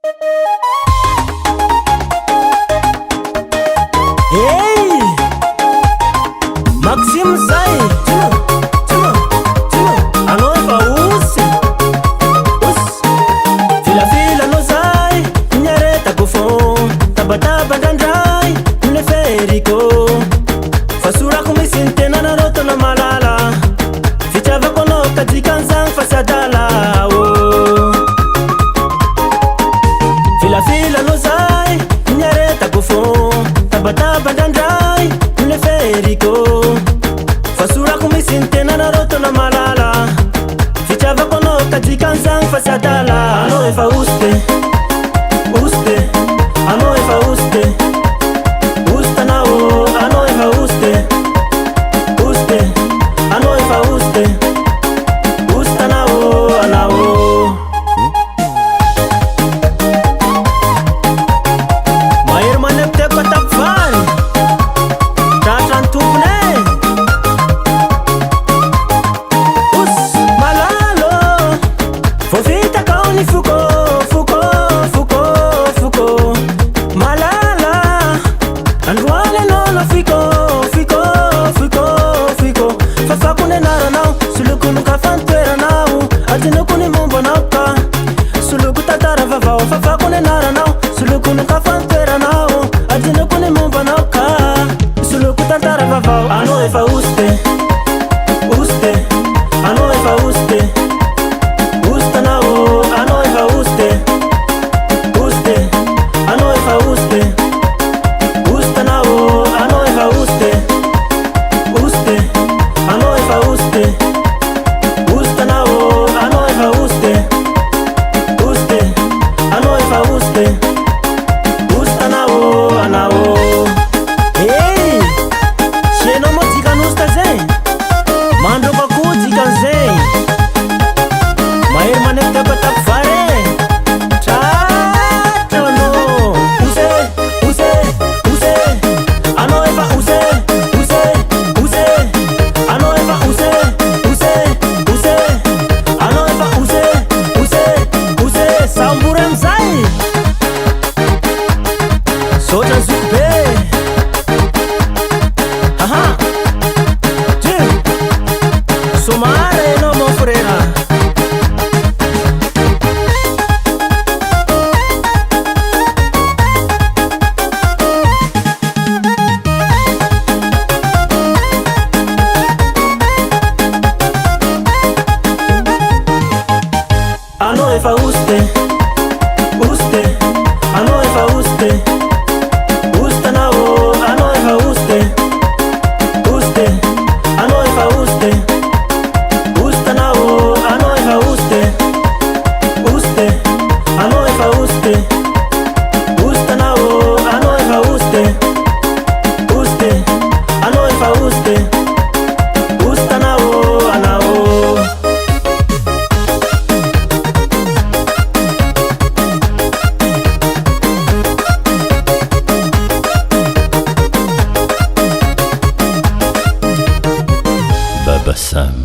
Hey, Maxime zay, anao efa osy, filafila anao zay, niaretako fon, tabataba ndrandray, mile feriko, fasorako misy ny tenanareo tana malala, fitiavako anao kadikan'izany fa sy adala filafila anao zay, niaretako fon, tabataba ndrandray, mile feriko, fasorako misy ny tenanareo tana malala, fitiavako anao kadikan'izany fa sy adala. Anao efa oste, anao efa oste, anao, anao efa oste, anao efa oste, anao, anao. Mahery manepiteko atapivany, tratra ny tompony e. Malalo, vao vitakao ny foko, malala, androany anao na fiko, fafako ny anaranao, soloko nokafa ny toeranao, adinoko ny mombanao ka, soloko tantara vavao, fafako ny anaranao, soloko nokafa ny toeranao, adinoko ny mombanao ka, soloko tantara vavao. Anao efa oste, anao efa oste, anao, anao efa oste, anao efa oste, anao, anao efa oste, anao efa oste, anao, anao efa oste, anao efa oste, anao, anao. Hey, sienao moa dikanosika zay, mandroko akoho dikan'izay, mahery manepiteko atapivary e, tratra anao, anao efa anao efa anao efa sambory amizay, sotra zoko be. Aha, somare enao mon frera. Anao efa oste, anao efa oste, anao, anao efa oste, anao efa oste, anao, anao efa oste, anao efa oste, anao, anao efa oste, anao efa oste, anao, anao. Baba Sam.